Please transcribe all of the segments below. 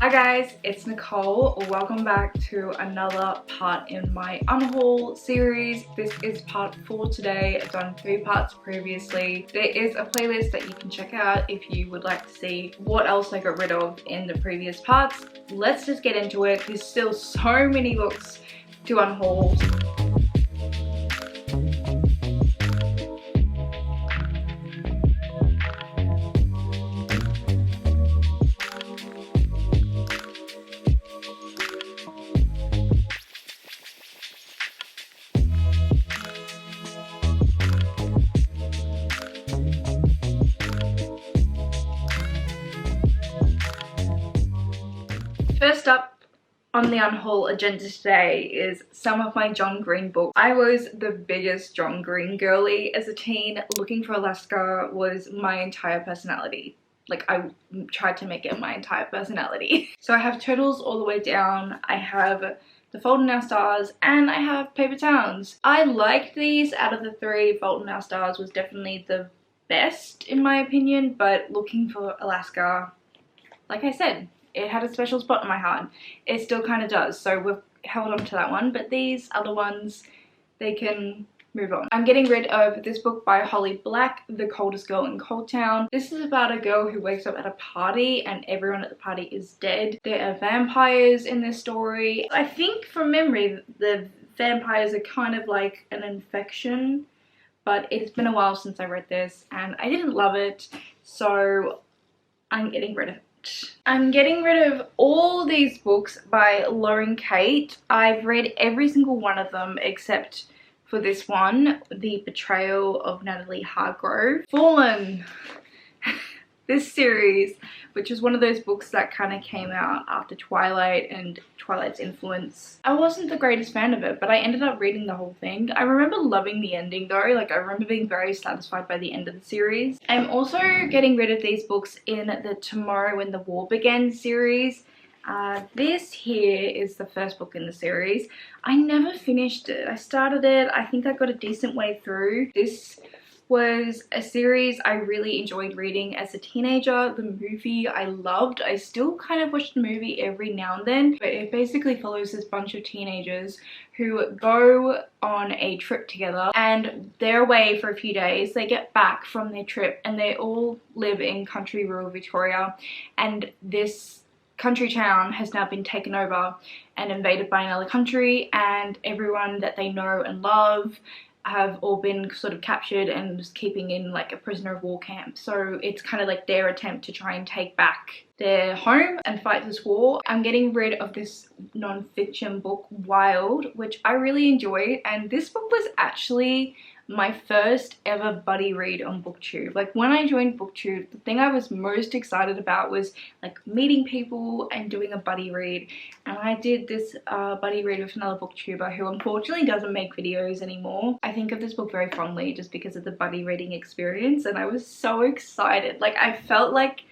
Hi guys, it's Nicole. Welcome back to another part in my unhaul series. This is part 4 today. I've done 3 parts previously. There is a playlist that you can check out if you would like to see what else I got rid of in the previous parts. Let's just get into it. There's still so many books to unhaul. First up on the unhaul agenda today is some of my John Green books. I was the biggest John Green girly as a teen. Looking for Alaska was my entire personality. Like, I tried to make it my entire personality. So I have Turtles all the way down, I have The Fault in Our Stars, and I have Paper Towns. I liked these. Out of the 3, Fault in Our Stars was definitely the best in my opinion, but Looking for Alaska, like I said, it had a special spot in my heart. It still kind of does, so we've held on to that one, but these other ones, they can move on. I'm getting rid of this book by Holly Black, The Coldest Girl in Cold Town. This is about a girl who wakes up at a party and everyone at the party is dead. There are vampires in this story. I think from memory the vampires are kind of like an infection, but it's been a while since I read this and I didn't love it, so I'm getting rid of it. I'm getting rid of all these books by Lauren Kate. I've read every single one of them except for this one, The Betrayal of Natalie Hargrove. Fallen. This series, which is one of those books that kind of came out after Twilight and Twilight's influence. I wasn't the greatest fan of it, but I ended up reading the whole thing. I remember loving the ending though. Like, I remember being very satisfied by the end of the series. I'm also getting rid of these books in the Tomorrow When the War Began series. This here is the first book in the series. I never finished it. I started it. I think I got a decent way through. This was a series I really enjoyed reading as a teenager. The movie I loved. I still kind of watch the movie every now and then, but it basically follows this bunch of teenagers who go on a trip together and they're away for a few days. They get back from their trip and they all live in country rural Victoria, and this country town has now been taken over and invaded by another country, and everyone that they know and love have all been sort of captured and just keeping in like a prisoner of war camp. So it's kind of like their attempt to try and take back their home and fight this war. I'm getting rid of this non-fiction book, Wild, which I really enjoyed, and this book was actually my first ever buddy read on BookTube. Like, when I joined BookTube, the thing I was most excited about was like meeting people and doing a buddy read, and I did this buddy read with another booktuber who unfortunately doesn't make videos anymore. I think of this book very fondly just because of the buddy reading experience, and I was so excited. Like, I felt like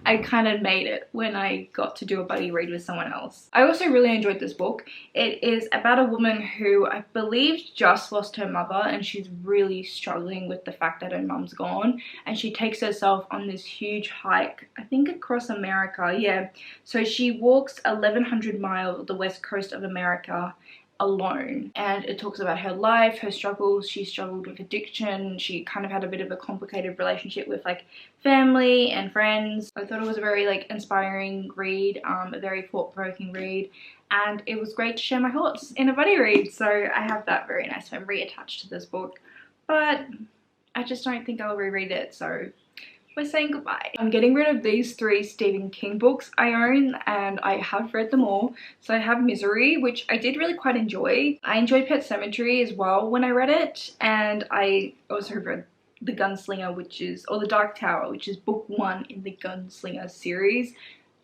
I kind of made it when I got to do a buddy read with someone else. I also really enjoyed this book. It is about a woman who I believe just lost her mother, and she's really struggling with the fact that her mum's gone, and she takes herself on this huge hike, I think across America. Yeah, so she walks 1,100 miles of the west coast of America alone, and it talks about her life, her struggles. She struggled with addiction. She kind of had a bit of a complicated relationship with like family and friends. I thought it was a very like inspiring read, a very thought-provoking read, and it was great to share my thoughts in a buddy read. So I have that very nice memory attached to this book, but I just don't think I'll reread it, so we're saying goodbye. I'm getting rid of these 3 Stephen King books I own, and I have read them all. So I have Misery, which I did really quite enjoy. I enjoyed Pet Sematary as well when I read it, and I also read The Gunslinger, or The Dark Tower, which is book 1 in the Gunslinger series.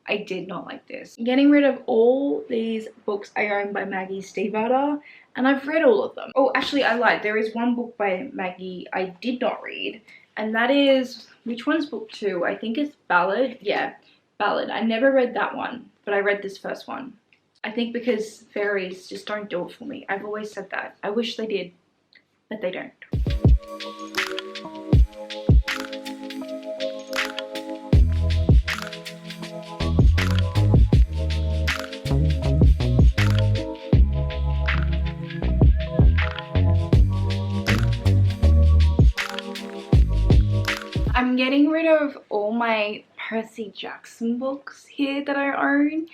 I did not like this. I'm getting rid of all these books I own by Maggie Stiefvater, and I've read all of them. Oh, actually I lied. There is one book by Maggie I did not read, and that is, which one's book 2? I think it's Ballad. Yeah, Ballad. I never read that one, but I read this first one. I think because fairies just don't do it for me. I've always said that. I wish they did, but they don't. of all my Percy Jackson books here that I own.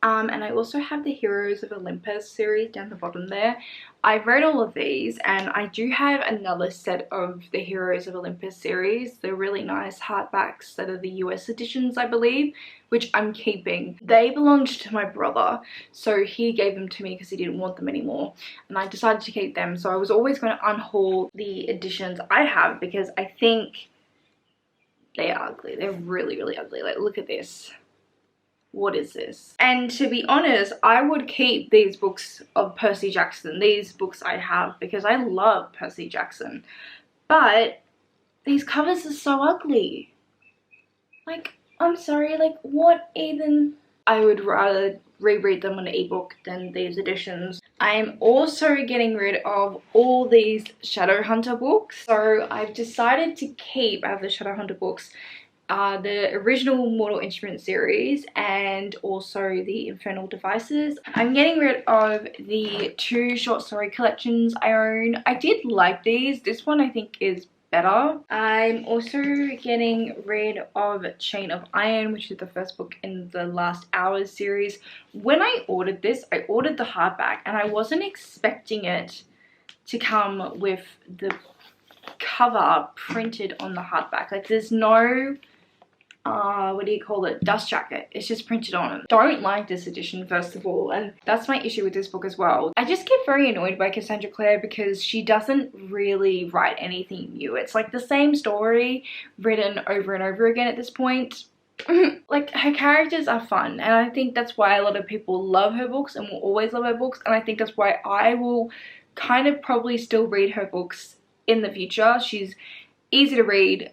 And I also have the Heroes of Olympus series down the bottom there. I've read all of these, and I do have another set of the Heroes of Olympus series. They're really nice hardbacks that are the US editions, I believe, which I'm keeping. They belonged to my brother, so he gave them to me because he didn't want them anymore, and I decided to keep them. So I was always going to unhaul the editions I have because I think they are ugly. They're really, really ugly. Like, look at this. What is this? And to be honest, I would keep these books of Percy Jackson, these books I have, because I love Percy Jackson. But these covers are so ugly. Like, I'm sorry, like, what even? I would rather reread them on an ebook than these editions. I'm also getting rid of all these Shadowhunter books. So I've decided to keep, I have the Shadowhunter books, the original Mortal Instruments series and also the Infernal Devices. I'm getting rid of the 2 short story collections I own. I did like these. This one I think is better. I'm also getting rid of Chain of Iron, which is the first book in the Last Hours series. When I ordered this, I ordered the hardback and I wasn't expecting it to come with the cover printed on the hardback. Like, there's no what do you call it, dust jacket. It's just printed on it. Don't like this edition, first of all, and that's my issue with this book as well. I just get very annoyed by Cassandra Clare because she doesn't really write anything new. It's like the same story written over and over again at this point. Like, her characters are fun, and I think that's why a lot of people love her books and will always love her books, and I think that's why I will kind of probably still read her books in the future. She's easy to read,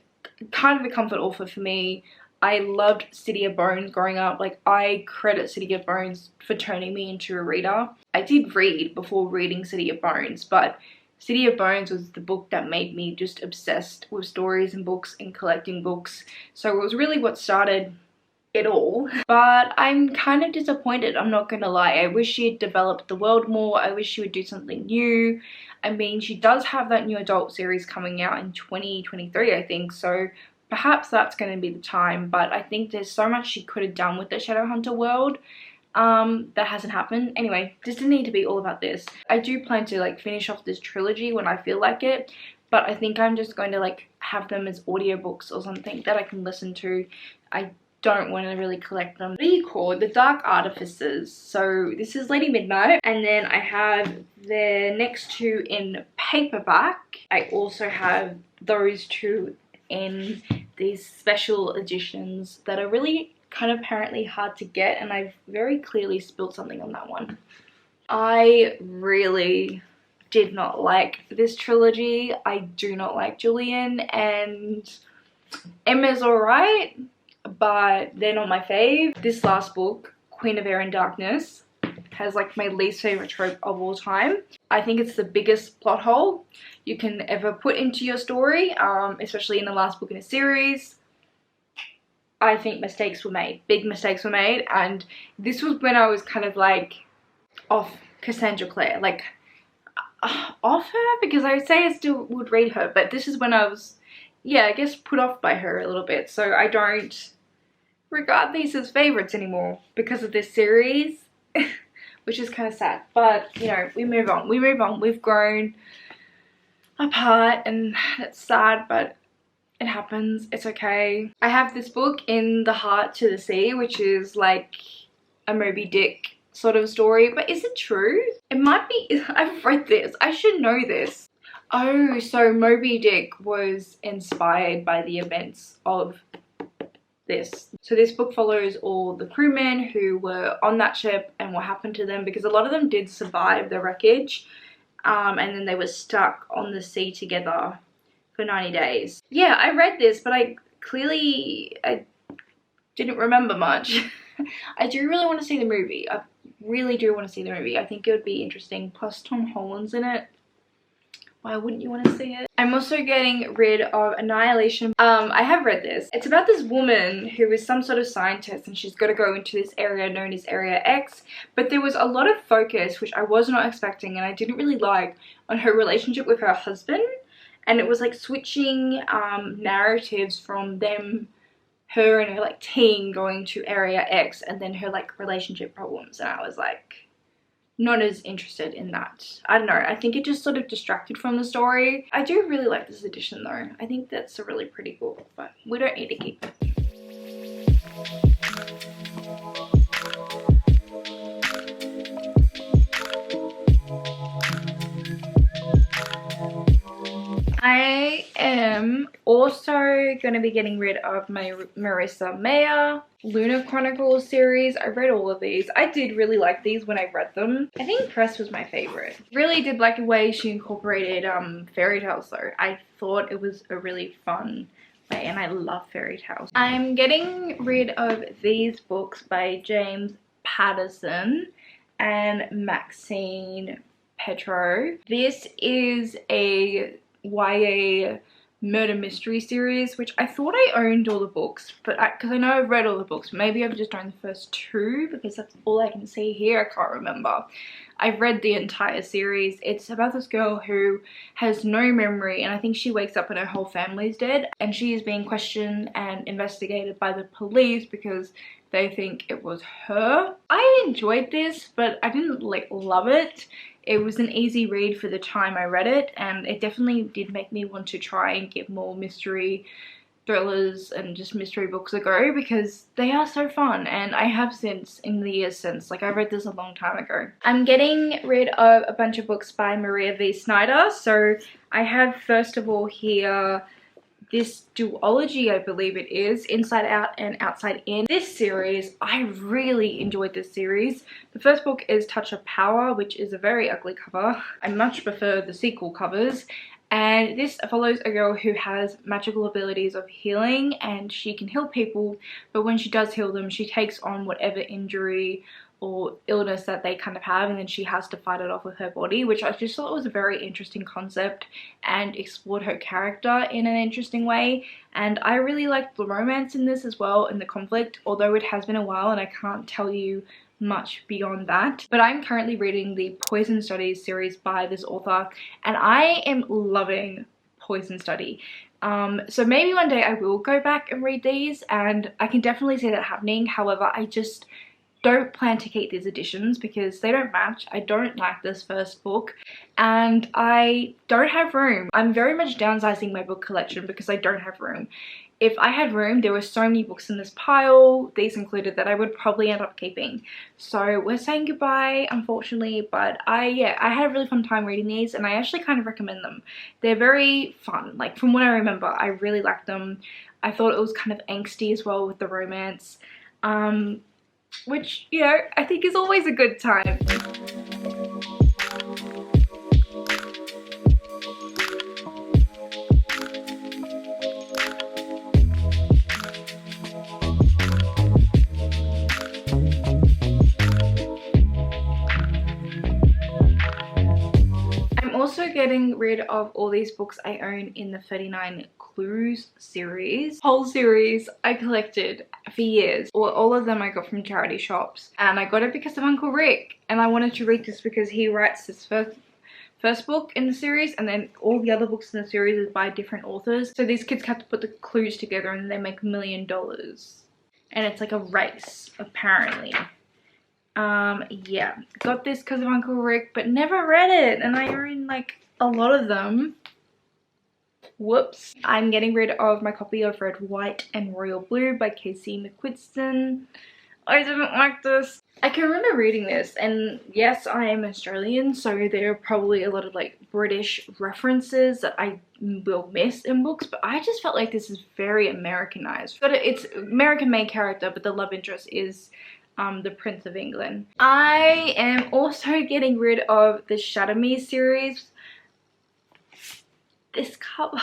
kind of a comfort author for me. I loved City of Bones growing up. Like, I credit City of Bones for turning me into a reader. I did read before reading City of Bones, but City of Bones was the book that made me just obsessed with stories and books and collecting books. So it was really what started it all. But I'm kind of disappointed, I'm not gonna lie. I wish she had developed the world more. I wish she would do something new. I mean, she does have that new adult series coming out in 2023, I think, so perhaps that's going to be the time. But I think there's so much she could have done with the Shadowhunter world that hasn't happened. Anyway, this didn't need to be all about this. I do plan to like finish off this trilogy when I feel like it, but I think I'm just going to like have them as audiobooks or something that I can listen to. I don't want to really collect them. What are you called? The Dark Artificers. So this is Lady Midnight, and then I have the next 2 in paperback. I also have those 2 in these special editions that are really kind of apparently hard to get, and I've very clearly spilled something on that one. I really did not like this trilogy. I do not like Julian, and Emma's alright, but they're not my fave. This last book, Queen of Air and Darkness, has like my least favorite trope of all time. I think it's the biggest plot hole you can ever put into your story, especially in the last book in a series. I think mistakes were made, big mistakes were made, and this was when I was kind of like off Cassandra Clare, like off her, because I would say I still would read her, but this is when I was, yeah, I guess put off by her a little bit. So I don't regard these as favorites anymore because of this series, which is kind of sad. But you know, we move on, we've grown apart, and it's sad, but it happens, it's okay. I have this book, In the Heart to the Sea, which is like a Moby Dick sort of story, but is it true? It might be. I've read this, I should know this. Oh, so Moby Dick was inspired by the events of this. So this book follows all the crewmen who were on that ship and what happened to them, because a lot of them did survive the wreckage, and then they were stuck on the sea together for 90 days. Yeah, I read this, but I didn't remember much. I do really want to see the movie. I really do want to see the movie. I think it would be interesting. Plus Tom Holland's in it. Why wouldn't you want to see it? I'm also getting rid of Annihilation. I have read this. It's about this woman who is some sort of scientist, and she's got to go into this area known as Area X. But there was a lot of focus, which I was not expecting, and I didn't really like, on her relationship with her husband. And it was like switching narratives from them her and her like teen going to Area X and then her like relationship problems, and I was like not as interested in that. I don't know, I think it just sort of distracted from the story. I do really like this edition though. I think that's a really pretty book, but we don't need to keep it. I am also going to be getting rid of my Marissa Mayer Lunar Chronicles series. I read all of these. I did really like these when I read them. I think Press was my favorite. Really did like the way she incorporated fairy tales though. I thought it was a really fun way, and I love fairy tales. I'm getting rid of these books by James Patterson and Maxine Petro. This is a YA murder mystery series, which I thought I owned all the books, but because I know I've read all the books, maybe I've just owned the first two because that's all I can see here. I can't remember. I've read the entire series. It's about this girl who has no memory, and I think she wakes up and her whole family's dead, and she is being questioned and investigated by the police because they think it was her. I enjoyed this, but I didn't like love it. It was an easy read for the time I read it, and it definitely did make me want to try and give more mystery thrillers and just mystery books a go because they are so fun, and I have since in the years since. Like, I read this a long time ago. I'm getting rid of a bunch of books by Maria V. Snyder. So I have first of all here this duology, I believe it is, Inside Out and Outside In. This series, I really enjoyed this series. The first book is Touch of Power, which is a very ugly cover. I much prefer the sequel covers. And this follows a girl who has magical abilities of healing, and she can heal people, but when she does heal them, she takes on whatever injury or illness that they kind of have, and then she has to fight it off with her body, which I just thought was a very interesting concept and explored her character in an interesting way. And I really liked the romance in this as well, and the conflict, although it has been a while and I can't tell you much beyond that. But I'm currently reading the Poison Studies series by this author, and I am loving Poison Study. So maybe one day I will go back and read these, and I can definitely see that happening. However, I just don't plan to keep these editions because they don't match. I don't like this first book, and I don't have room. I'm very much downsizing my book collection because I don't have room. If I had room, there were so many books in this pile, these included, that I would probably end up keeping. So we're saying goodbye, unfortunately, but I had a really fun time reading these, and I actually kind of recommend them. They're very fun. Like, from what I remember, I really liked them. I thought it was kind of angsty as well with the romance. Which, you know, I think is always a good time. I'm also getting rid of all these books I own in the 39 Clues series. Whole series I collected for years. All of them I got from charity shops, and I got it because of Uncle Rick, and I wanted to read this because he writes this first book in the series, and then all the other books in the series is by different authors. So these kids have to put the clues together and they make $1 million. And it's like a race, apparently. Yeah, got this because of Uncle Rick, but never read it, and I own like a lot of them. Whoops. I'm getting rid of my copy of Red, White and Royal Blue by Casey McQuiston. I didn't like this. I can remember reading this, and yes, I am Australian, so there are probably a lot of like British references that I will miss in books, but I just felt like this is very Americanized. But it's American main character, but the love interest is the Prince of England. I am also getting rid of the Shatter Me series. This cover.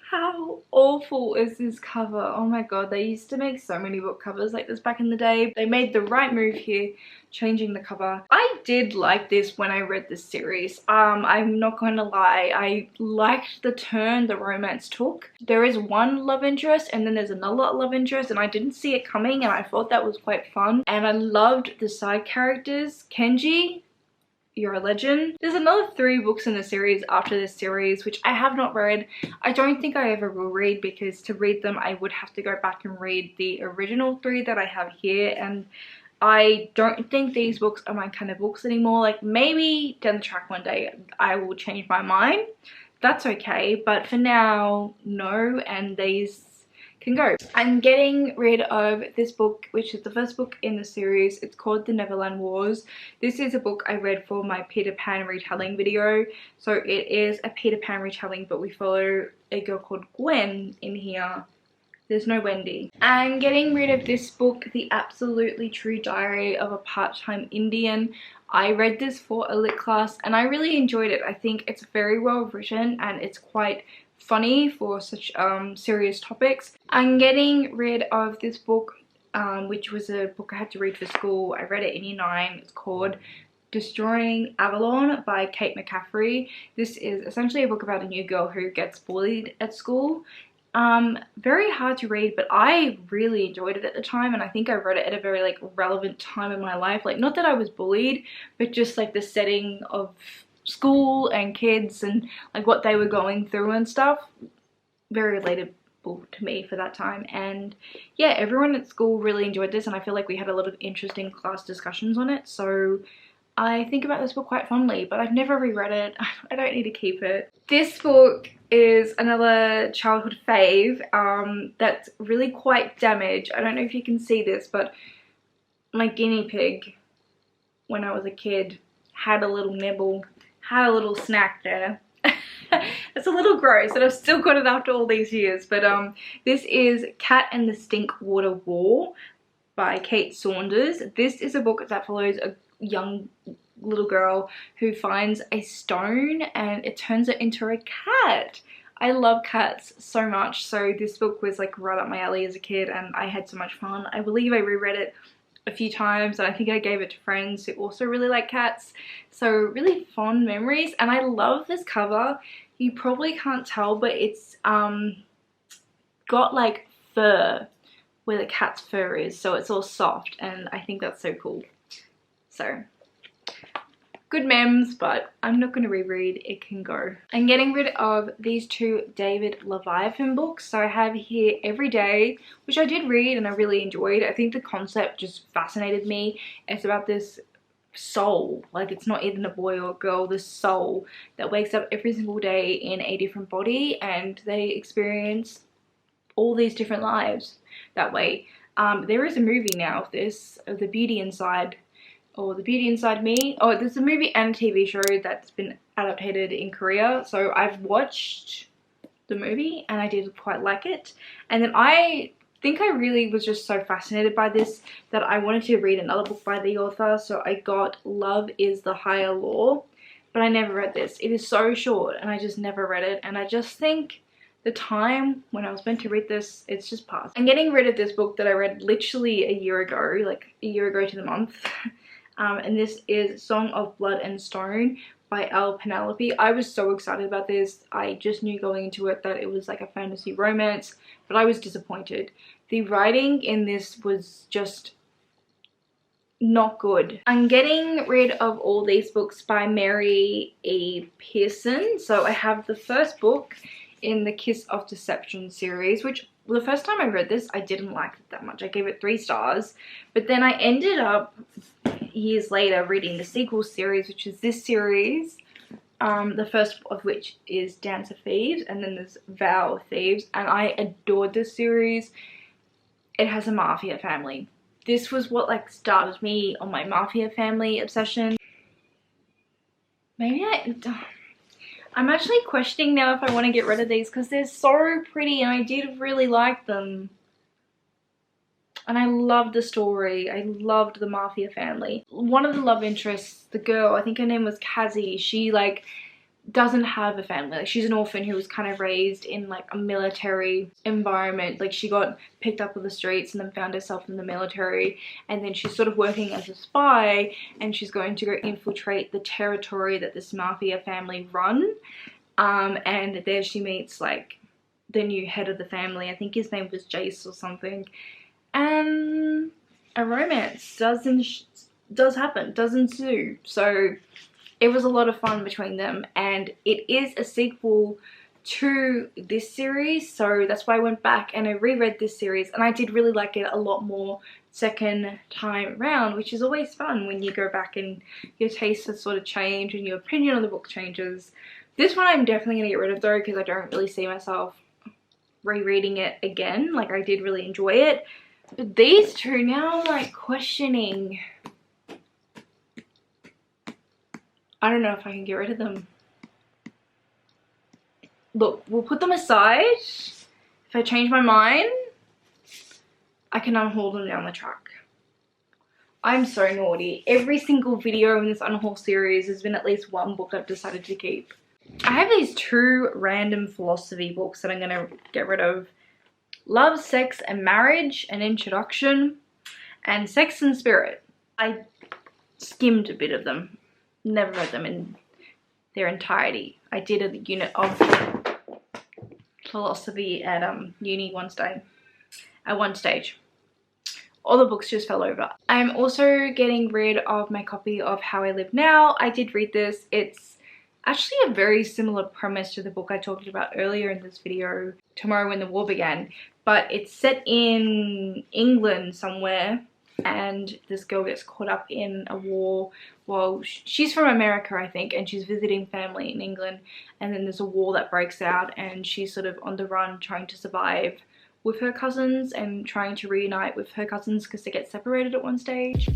How awful is this cover? Oh my god, they used to make so many book covers like this back in the day. They made the right move here, changing the cover. I did like this when I read this series. I'm not going to lie, I liked the turn the romance took. There is one love interest and then there's another love interest, and I didn't see it coming, and I thought that was quite fun. And I loved the side characters. Kenji, You're a Legend. There's another 3 books in the series after this series which I have not read. I don't think I ever will read, because to read them I would have to go back and read the original 3 that I have here, and I don't think these books are my kind of books anymore. Like, maybe down the track one day I will change my mind. That's okay, but for now, no, and these can go. I'm getting rid of this book, which is the first book in the series. It's called The Neverland Wars. This is a book I read for my Peter Pan retelling video. So it is a Peter Pan retelling, but we follow a girl called Gwen in here. There's no Wendy. I'm getting rid of this book, The Absolutely True Diary of a Part-Time Indian. I read this for a lit class and I really enjoyed it. I think it's very well written and it's quite funny for such serious topics. I'm getting rid of this book, which was a book I had to read for school. I read it in year 9. It's called Destroying Avalon by Kate McCaffrey. This is essentially a book about a new girl who gets bullied at school. Very hard to read, but I really enjoyed it at the time, and I think I read it at a very like relevant time in my life. Like, not that I was bullied, but just like the setting of school and kids and like what they were going through and stuff. Very relatable to me for that time. And yeah, everyone at school really enjoyed this, and I feel like we had a lot of interesting class discussions on it, so I think about this book quite fondly, but I've never reread it. I don't need to keep it. This book is another childhood fave that's really quite damaged. I don't know if you can see this, but my guinea pig, when I was a kid, had a little nibble, had a little snack there. It's a little gross, and I've still got it after all these years, but this is Cat and the Stinkwater War by Kate Saunders. This is a book that follows a young little girl who finds a stone and it turns it into a cat. I love cats so much, so this book was like right up my alley as a kid and I had so much fun. I believe I reread it a few times and I think I gave it to friends who also really like cats, so really fond memories. And I love this cover. You probably can't tell, but it's got like fur where the cat's fur is, so it's all soft, and I think that's so cool. So good memes, but I'm not going to reread. It can go. I'm getting rid of these 2 David Leviathan books. So I have here Every Day, which I did read and I really enjoyed. I think the concept just fascinated me. It's about this soul, like it's not even a boy or a girl, this soul that wakes up every single day in a different body and they experience all these different lives that way. There is a movie now of this, of The Beauty Inside, or The Beauty Inside Me. Oh, there's a movie and a TV show that's been adapted in Korea, so I've watched the movie and I did quite like it. And then I think I really was just so fascinated by this that I wanted to read another book by the author, so I got Love is the Higher Law, but I never read this. It is so short and I just never read it, and I just think the time when I was meant to read this, it's just passed. I'm getting rid of this book that I read literally a year ago, like a year ago to the month. And this is Song of Blood and Stone by Elle Penelope. I was so excited about this. I just knew going into it that it was like a fantasy romance, but I was disappointed. The writing in this was just not good. I'm getting rid of all these books by Mary E. Pearson. So I have the first book in the Kiss of Deception series, which the first time I read this, I didn't like it that much. I gave it 3 stars, but then I ended up years later reading the sequel series, which is this series, the first of which is Dance of Thieves, and then there's Vow of Thieves, and I adored this series. It has a mafia family. This was what like started me on my mafia family obsession. Maybe I'm actually questioning now if I want to get rid of these because they're so pretty and I did really like them. And I loved the story. I loved the mafia family. One of the love interests, the girl, I think her name was Cassie, she like doesn't have a family. Like, she's an orphan who was kind of raised in like a military environment. Like, she got picked up on the streets and then found herself in the military, and then she's sort of working as a spy and she's going to go infiltrate the territory that this mafia family run. And there she meets like the new head of the family. I think his name was Jace or something. And a romance does ensue. So it was a lot of fun between them, and it is a sequel to this series, so that's why I went back and I reread this series, and I did really like it a lot more second time round, which is always fun when you go back and your taste has sort of changed and your opinion on the book changes. This one I'm definitely going to get rid of though, because I don't really see myself rereading it again. Like, I did really enjoy it, but these two, now I'm like questioning. I don't know if I can get rid of them. Look, we'll put them aside. If I change my mind, I can unhaul them down the track. I'm so naughty. Every single video in this unhaul series has been at least one book I've decided to keep. I have these two random philosophy books that I'm going to get rid of. Love, Sex and Marriage, An Introduction, and Sex and Spirit. I skimmed a bit of them. Never read them in their entirety. I did a unit of philosophy at uni at one stage. All the books just fell over. I'm also getting rid of my copy of How I Live Now. I did read this. It's actually a very similar premise to the book I talked about earlier in this video, Tomorrow When the War Began, but it's set in England somewhere, and this girl gets caught up in a war. Well, she's from America, I think, and she's visiting family in England, and then there's a war that breaks out, and she's sort of on the run trying to survive with her cousins and trying to reunite with her cousins because they get separated at one stage.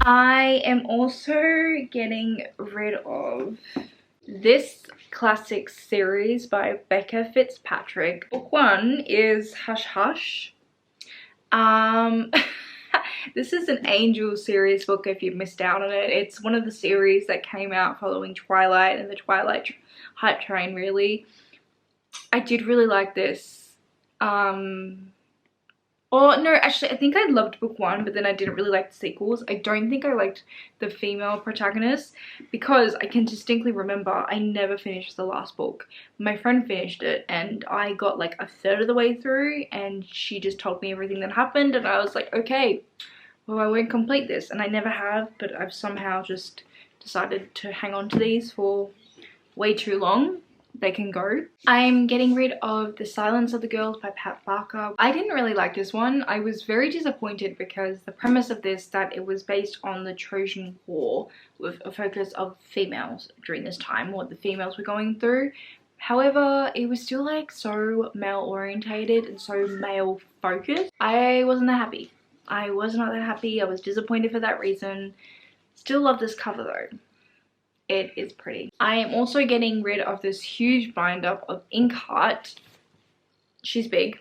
I am also getting rid of this classic series by Becca Fitzpatrick. Book one is Hush Hush. This is an Angel series book if you missed out on it. It's one of the series that came out following Twilight and the Twilight hype train, really. I did really like this. Oh no, actually I think I loved book one, but then I didn't really like the sequels. I don't think I liked the female protagonist because I can distinctly remember I never finished the last book. My friend finished it and I got like a third of the way through and she just told me everything that happened, and I was like, okay, well, I won't complete this, and I never have, but I've somehow just decided to hang on to these for way too long. They can go. I'm getting rid of The Silence of the Girls by Pat Barker. I didn't really like this one. I was very disappointed because the premise of this, that it was based on the Trojan War with a focus of females during this time, what the females were going through. However, it was still like so male orientated and so male focused. I wasn't that happy. I was not that happy. I was disappointed for that reason. Still love this cover though. It is pretty. I am also getting rid of this huge binder of Inkheart. She's big.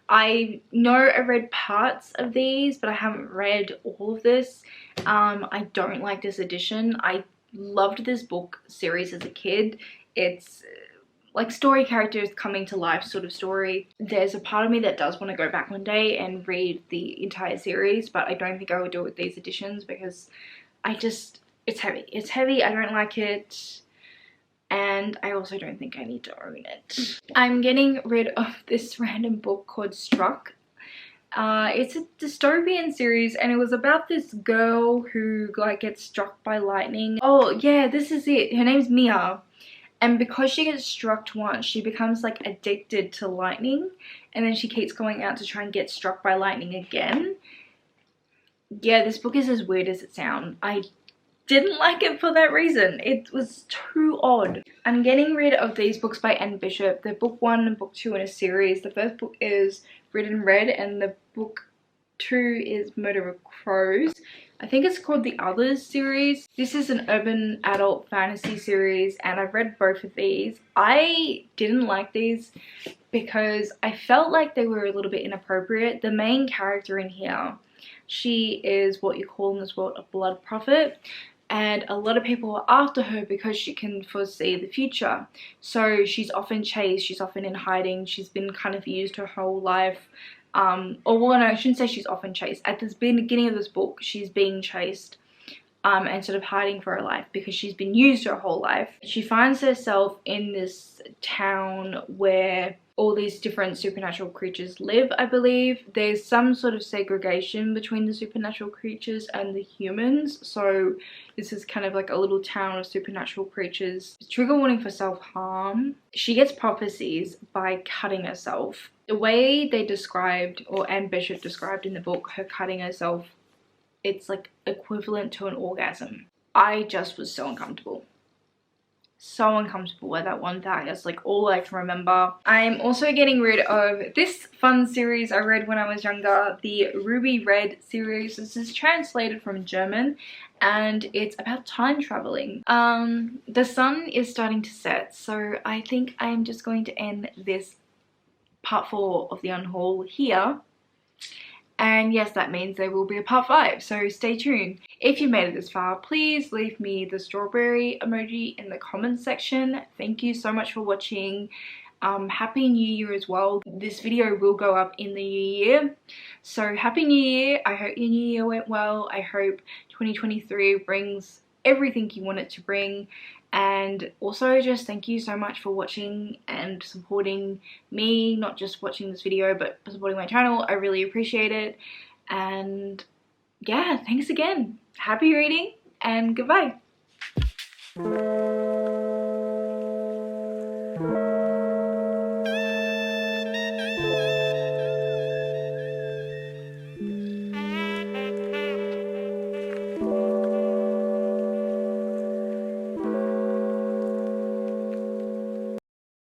I know I read parts of these, but I haven't read all of this. I don't like this edition. I loved this book series as a kid. It's like story characters coming to life sort of story. There's a part of me that does want to go back one day and read the entire series, but I don't think I would do it with these editions because it's heavy. It's heavy, I don't like it, and I also don't think I need to own it. I'm getting rid of this random book called Struck. It's a dystopian series and it was about this girl who like gets struck by lightning. Oh yeah, this is it. Her name's Mia. And because she gets struck once, she becomes like addicted to lightning, and then she keeps going out to try and get struck by lightning again. Yeah, this book is as weird as it sounds. I didn't like it for that reason. It was too odd. I'm getting rid of these books by Anne Bishop. They're book one and book two in a series. The first book is Written Red and the book two is Murder of Crows. I think it's called the Others series. This is an urban adult fantasy series and I've read both of these. I didn't like these because I felt like they were a little bit inappropriate. The main character in here, she is what you call in this world a blood prophet, and a lot of people are after her because she can foresee the future. So she's often chased, she's often in hiding, she's been kind of used her whole life. Or well, no, I shouldn't say she's often chased. At the beginning of this book, she's being chased instead of hiding for her life because she's been used her whole life. She finds herself in this town where all these different supernatural creatures live, I believe. There's some sort of segregation between the supernatural creatures and the humans, so this is kind of like a little town of supernatural creatures. Trigger warning for self-harm. She gets prophecies by cutting herself. The way they described, or Anne Bishop described in the book, her cutting herself, it's like equivalent to an orgasm. I just was so uncomfortable. So uncomfortable with that one thing. That's like all I can remember. I'm also getting rid of this fun series I read when I was younger, the Ruby Red series. This is translated from German and it's about time traveling. The sun is starting to set, so I think I'm just going to end this part 4 of the unhaul here. And yes, that means there will be a part 5, so stay tuned. If you made it this far, please leave me the strawberry emoji in the comments section. Thank you so much for watching. Happy New Year as well. This video will go up in the new year. So happy New Year. I hope your new year went well. I hope 2023 brings everything you want it to bring. And also just thank you so much for watching and supporting me, not just watching this video but supporting my channel. I really appreciate it. And yeah, thanks again. Happy reading and goodbye.